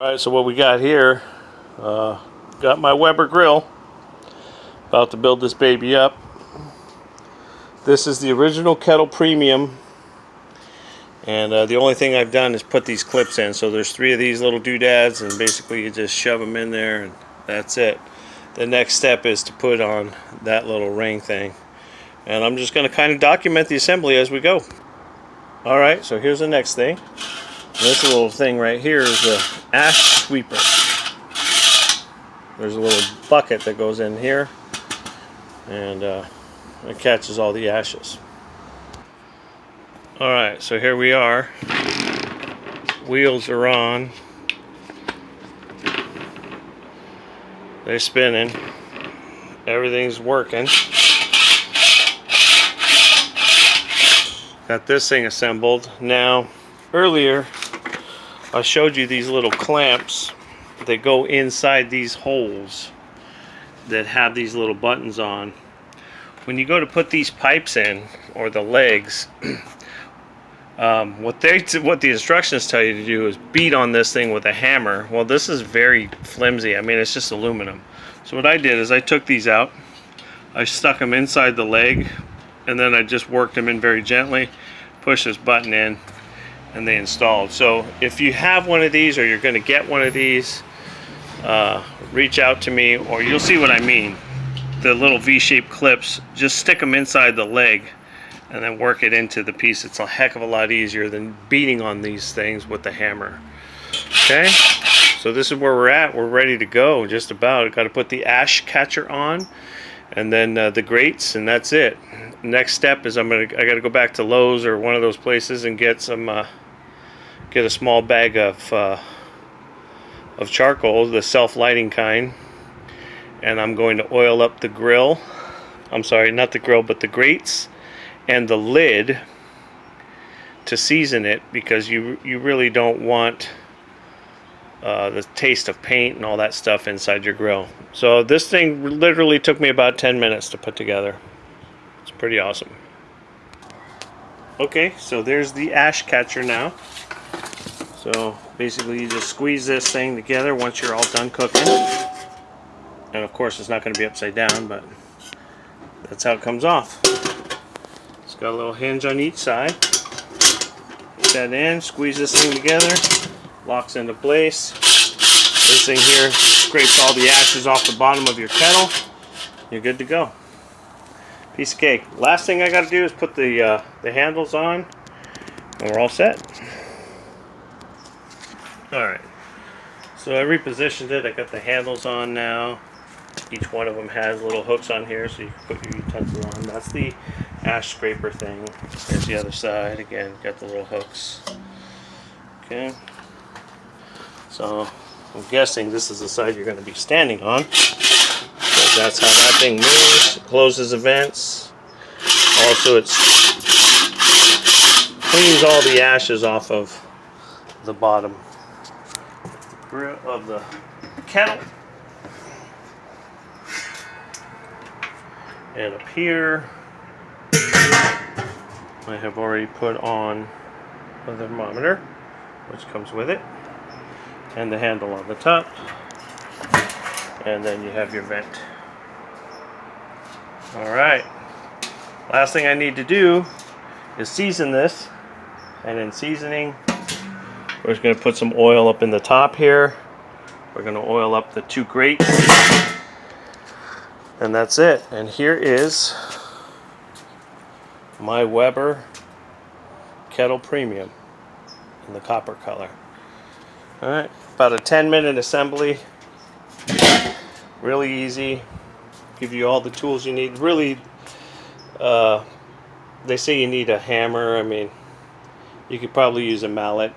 Alright, so what we got here, got my Weber grill, about to build this baby up. This is the original Kettle Premium, and the only thing I've done is put these clips in. So there's 3 of these little doodads, and basically you just shove them in there and that's it. The next step is to put on that little ring thing, and I'm just going to kind of document the assembly as we go. Alright, so here's the next thing. This little thing right here is the ash sweeper. There's a little bucket that goes in here, and it catches all the ashes. Alright, so here we are. Wheels are on. They're spinning. Everything's working. Got this thing assembled. Now, earlier I showed you these little clamps that go inside these holes that have these little buttons on. When you go to put these pipes in, or the legs, what the instructions tell you to do is beat on this thing with a hammer. Well, this is very flimsy. I mean, it's just aluminum. So what I did is I took these out, I stuck them inside the leg, and then I just worked them in very gently, pushed this button in, and they installed. So if you have one of these, or you're going to get one of these, reach out to me, or you'll see what I mean. The little V-shaped clips, just stick them inside the leg and then work it into the piece. It's a heck of a lot easier than beating on these things with the hammer. Okay, so this is where we're at. We're ready to go, just about. Got to put the ash catcher on, and then the grates, and that's it. Next step is I got to go back to Lowe's or one of those places and get some get a small bag of charcoal, the self-lighting kind, and I'm going to oil up the grill. I'm sorry, not the grill, but the grates and the lid to season it, because you really don't want the taste of paint and all that stuff inside your grill. So this thing literally took me about 10 minutes to put together. It's pretty awesome. Okay, so there's the ash catcher now. So basically you just squeeze this thing together once you're all done cooking. And of course it's not going to be upside down, but that's how it comes off. It's got a little hinge on each side. Put that in, squeeze this thing together, locks into place. This thing here scrapes all the ashes off the bottom of your kettle. You're good to go. Piece of cake. Last thing I got to do is put the handles on, and we're all set. Alright, so I repositioned it. I got the handles on now. Each one of them has little hooks on here, so you can put your utensil on. That's the ash scraper thing. There's the other side. Again, got the little hooks. Okay. So I'm guessing this is the side you're going to be standing on. So that's how that thing moves. It closes the vents. Also, it cleans all the ashes off of the bottom of the kettle. And up here, I have already put on a thermometer, which comes with it, and the handle on the top, and then you have your vent. Alright, last thing I need to do is season this, and in seasoning, we're just going to put some oil up in the top here. We're going to oil up the 2 grates, and that's it. And here is my Weber Kettle Premium in the copper color. Alright, about a 10-minute assembly. Really easy. Give you all the tools you need. Really, they say you need a hammer. I mean, you could probably use a mallet.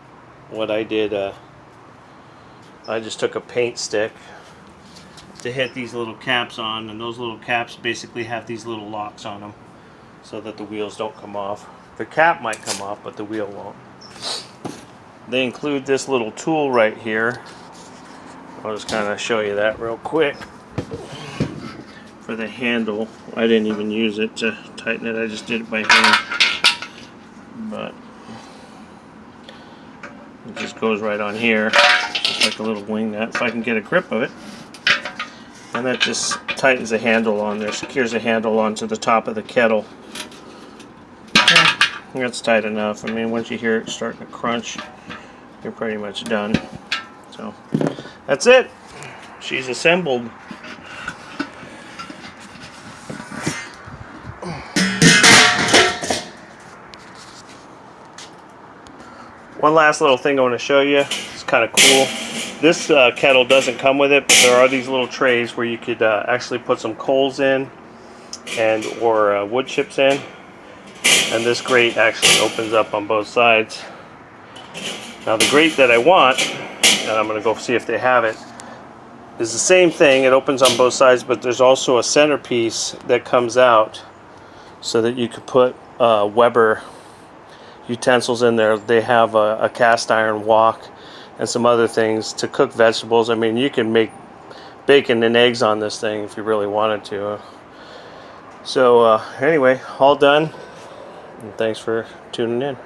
What I did, I just took a paint stick to hit these little caps on, and those little caps basically have these little locks on them so that the wheels don't come off. The cap might come off, but the wheel won't. They include this little tool right here. I'll just kind of show you that real quick. For the handle, I didn't even use it to tighten it, I just did it by hand. But it just goes right on here. Just like a little wing nut if I can get a grip of it. And that just tightens the handle on there, secures the handle onto the top of the kettle. Yeah, that's tight enough. I mean, once you hear it starting to crunch, you're pretty much done. So that's it. She's assembled. One last little thing I want to show you. It's kind of cool. This kettle doesn't come with it, but there are these little trays where you could actually put some coals in and or wood chips in. And this grate actually opens up on both sides. Now the grate that I want, and I'm going to go see if they have it, is the same thing. It opens on both sides, but there's also a centerpiece that comes out so that you could put Weber utensils in there. They have a cast iron wok and some other things to cook vegetables. I mean, you can make bacon and eggs on this thing if you really wanted to. So anyway, all done, and thanks for tuning in.